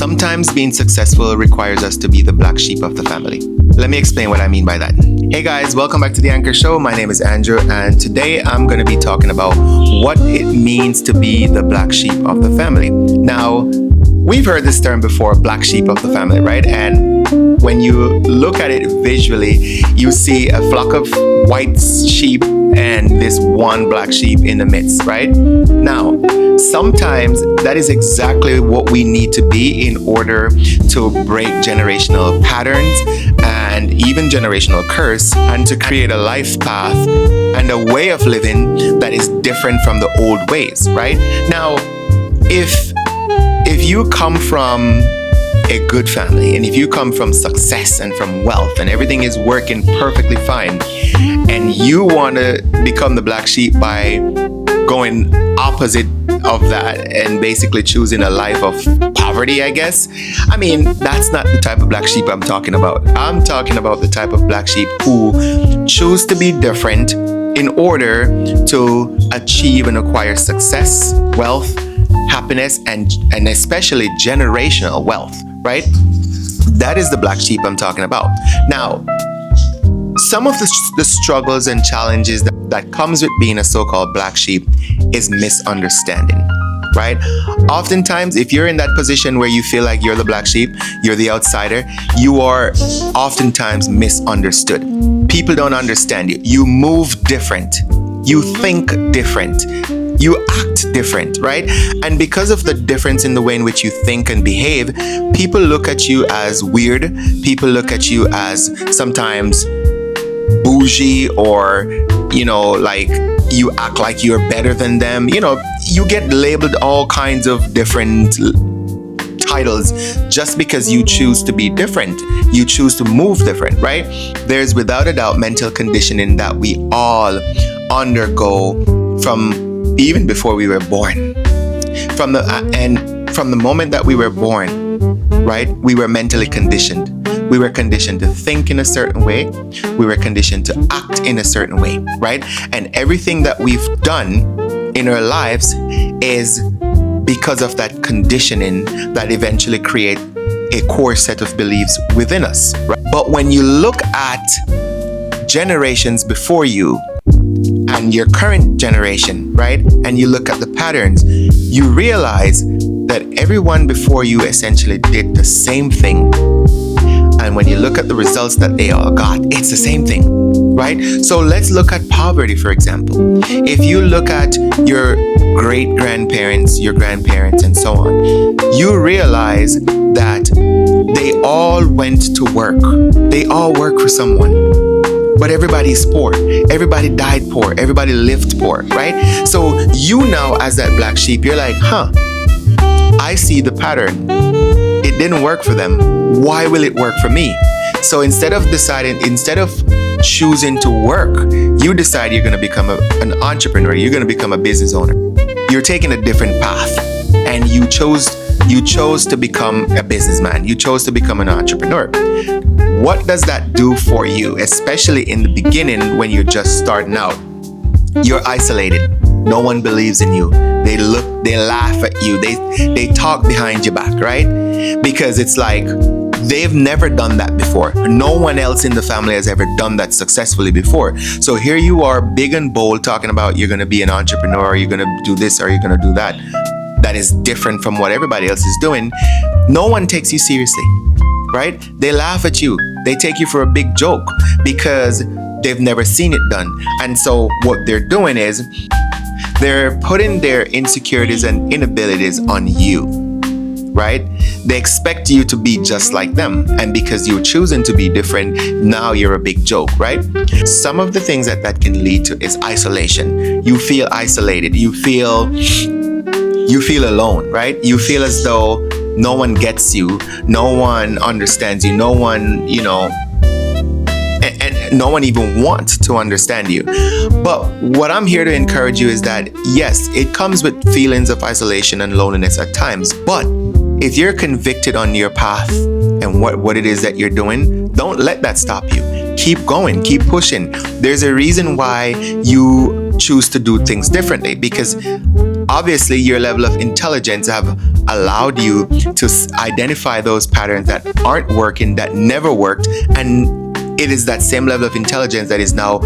Sometimes being successful requires us to be the black sheep of the family. Let me explain what I mean by that. Hey guys, welcome back to The Anchor Show. My name is Andrew, and today I'm going to be talking about what it means to be the black sheep of the family. Now, we've heard this term before, black sheep of the family, right? And when you look at it visually, you see a flock of white sheep and this one black sheep in the midst, right? Now, sometimes that is exactly what we need to be in order to break generational patterns and even generational curse, and to create a life path and a way of living that is different from the old ways, right? Now, if you come from a good family, and if you come from success and from wealth and everything is working perfectly fine, and you want to become the black sheep by going opposite of that and basically choosing a life of poverty, I guess, I mean, that's not the type of black sheep I'm talking about. I'm talking about the type of black sheep who choose to be different in order to achieve and acquire success, wealth, happiness, and especially generational wealth, right? That is the black sheep I'm talking about. Now, some of the struggles and challenges that comes with being a so-called black sheep is misunderstanding, right? Oftentimes, if you're in that position where you feel like you're the black sheep, you're the outsider, you are oftentimes misunderstood. People don't understand you. You move different. You think different. You act different, right? And because of the difference in the way in which you think and behave, people look at you as weird. People look at you as sometimes bougie, or, like you act like you're better than them. You get labeled all kinds of different titles just because you choose to be different. You choose to move different, right? There's without a doubt mental conditioning that we all undergo from even before we were born. From the moment that we were born, right? We were mentally conditioned. We were conditioned to think in a certain way. We were conditioned to act in a certain way, right? And everything that we've done in our lives is because of that conditioning that eventually create a core set of beliefs within us, right? But when you look at generations before you and your current generation, right? And you look at the patterns, you realize that everyone before you essentially did the same thing. And when you look at the results that they all got, it's the same thing, right? So let's look at poverty, for example. If you look at your great-grandparents, your grandparents, and so on, you realize that they all went to work. They all work for someone. But everybody's poor. Everybody died poor. Everybody lived poor, right? So you now, as that black sheep, you're like, I see the pattern. It didn't work for them. Why will it work for me? So instead of choosing to work, you decide you're going to become an entrepreneur. You're going to become a business owner. You're taking a different path, and you chose to become a businessman. You chose to become an entrepreneur. What does that do for you, especially in the beginning when you're just starting out? You're isolated. No one believes in you. They laugh at you. They talk behind your back, right? Because it's like they've never done that before. No one else in the family has ever done that successfully before. So here you are, big and bold, talking about you're going to be an entrepreneur, or you're going to do this, or you're going to do that. That is different from what everybody else is doing. No one takes you seriously, right? They laugh at you. They take you for a big joke because they've never seen it done. And so what they're doing is they're putting their insecurities and inabilities on you, right? They expect you to be just like them. And because you're choosing to be different, now you're a big joke, right? Some of the things that can lead to is isolation. You feel isolated. You feel alone, right? You feel as though no one gets you. No one understands you. No one, and no one even wants to understand you. But what I'm here to encourage you is that, yes, it comes with feelings of isolation and loneliness at times. But if you're convicted on your path and what it is that you're doing, don't let that stop you. Keep going, keep pushing. There's a reason why you choose to do things differently, because obviously your level of intelligence have allowed you to identify those patterns that aren't working, that never worked. And it is that same level of intelligence that is now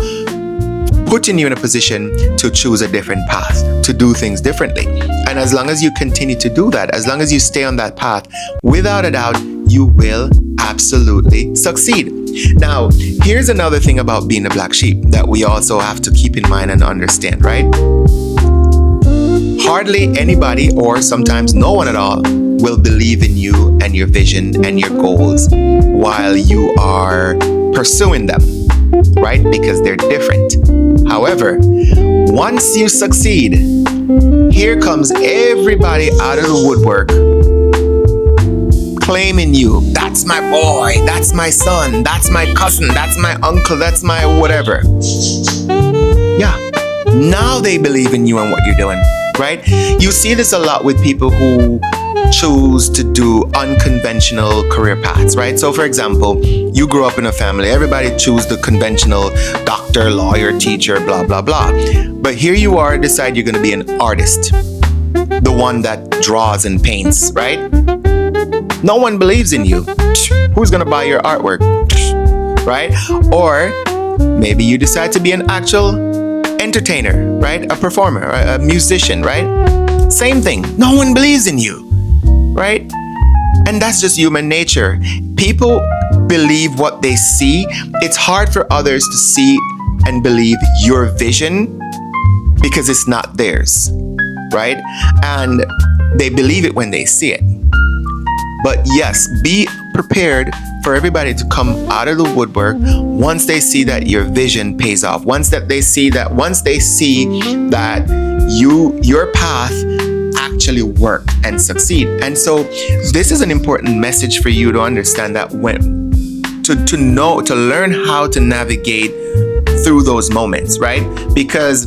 putting you in a position to choose a different path, to do things differently. And as long as you continue to do that, as long as you stay on that path, without a doubt, you will absolutely succeed. Now, here's another thing about being a black sheep that we also have to keep in mind and understand, right? Hardly anybody, or sometimes no one at all, will believe in you and your vision and your goals while you are pursuing them, right? Because they're different. However, once you succeed, here comes everybody out of the woodwork claiming you. That's my boy, that's my son, that's my cousin, that's my uncle, that's my whatever. Yeah, now they believe in you and what you're doing, right? You see this a lot with people who choose to do unconventional career paths, right? So for example, you grew up in a family, everybody choose the conventional doctor, lawyer, teacher, blah, blah, blah. But here you are, decide you're going to be an artist, the one that draws and paints, right? No one believes in you. Who's going to buy your artwork, right? Or maybe you decide to be an actual entertainer, right? A performer, a musician, right? Same thing. No one believes in you, right? And that's just human nature. People believe what they see. It's hard for others to see and believe your vision because it's not theirs, right? And they believe it when they see it. But yes, be prepared for everybody to come out of the woodwork once they see that your vision pays off. Once they see that your path actually work and succeed. And so this is an important message for you to understand, that when to learn how to navigate through those moments, right? Because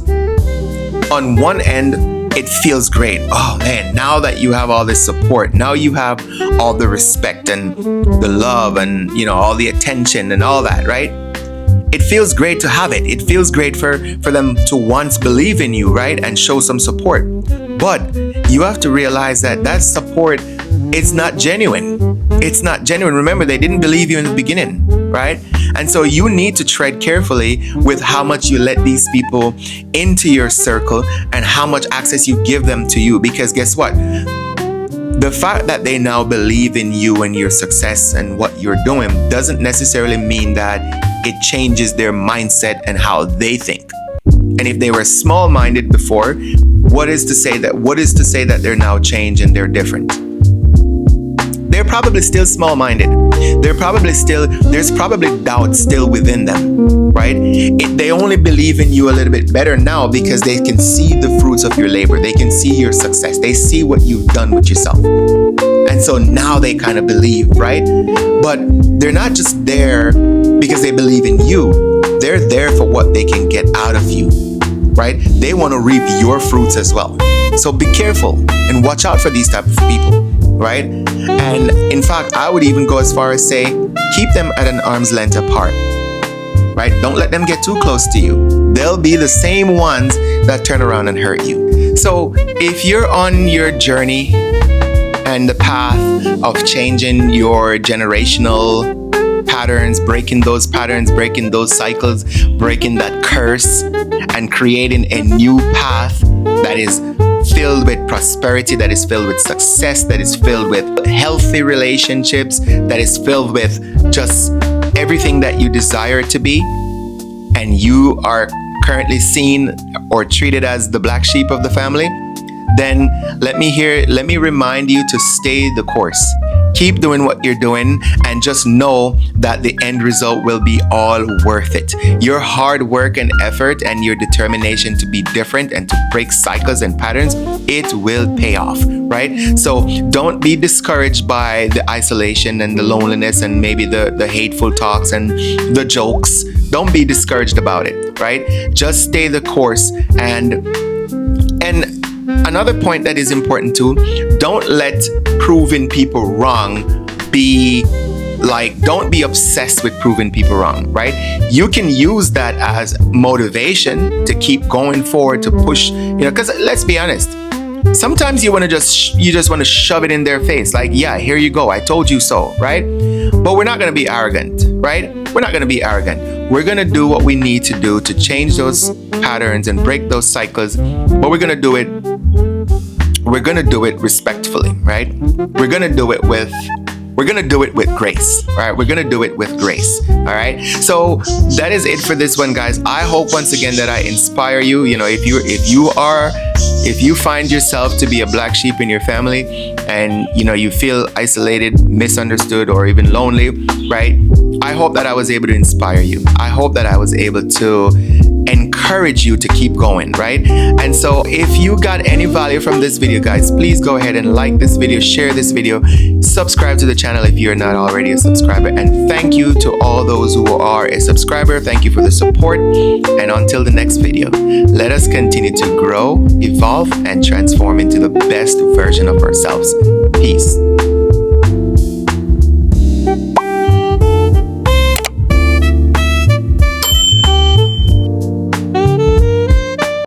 on one end, it feels great. Oh man, now that you have all this support, now you have all the respect and the love and, you know, all the attention and all that, right? It feels great to have it. It feels great for them to once believe in you, right? And show some support. But you have to realize that support, it's not genuine. It's not genuine. Remember, they didn't believe you in the beginning, right? And so you need to tread carefully with how much you let these people into your circle and how much access you give them to you. Because guess what? The fact that they now believe in you and your success and what you're doing doesn't necessarily mean that it changes their mindset and how they think. And if they were small-minded before, what is to say that they're now changed and they're different? They're probably still small-minded. There's probably doubt still within them, right? They only believe in you a little bit better now because they can see the fruits of your labor. They can see your success. They see what you've done with yourself. And so now they kind of believe, right? But they're not just there because they believe in you. They're there for what they can get out of you, right? They want to reap your fruits as well. So be careful and watch out for these type of people, right? And in fact, I would even go as far as say, keep them at an arm's length apart, right? Don't let them get too close to you. They'll be the same ones that turn around and hurt you. So if you're on your journey and the path of changing your generational patterns, breaking those cycles, breaking that curse, and creating a new path that is filled with prosperity, that is filled with success, that is filled with healthy relationships, that is filled with just everything that you desire to be, and you are currently seen or treated as the black sheep of the family, then let me remind you to stay the course. Keep doing what you're doing and just know that the end result will be all worth it. Your hard work and effort and your determination to be different and to break cycles and patterns, it will pay off, right? So don't be discouraged by the isolation and the loneliness and maybe the hateful talks and the jokes. Don't be discouraged about it, right? Just stay the course. And another point that is important too, don't let proving people wrong don't be obsessed with proving people wrong, right? You can use that as motivation to keep going forward, to push, because let's be honest, Sometimes you want to just want to shove it in their face, like, yeah, here you go, I told you so, right? But we're not going to be arrogant, right? We're not going to be arrogant. We're going to do what we need to do to change those patterns and break those cycles, but we're going to do it respectfully, right? We're going to do it with grace, all right? We're going to do it with grace, all right? So that is it for this one, guys. I hope once again that I inspire you. You know, if you find yourself to be a black sheep in your family and, you know, you feel isolated, misunderstood, or even lonely, right? I hope that I was able to inspire you. I hope that I was able to encourage you to keep going, right? And so if you got any value from this video, guys, please go ahead and like this video, share this video, subscribe to the channel if you're not already a subscriber. And thank you to all those who are a subscriber. Thank you for the support. And until the next video, let us continue to grow, evolve, and transform into the best version of ourselves. Peace.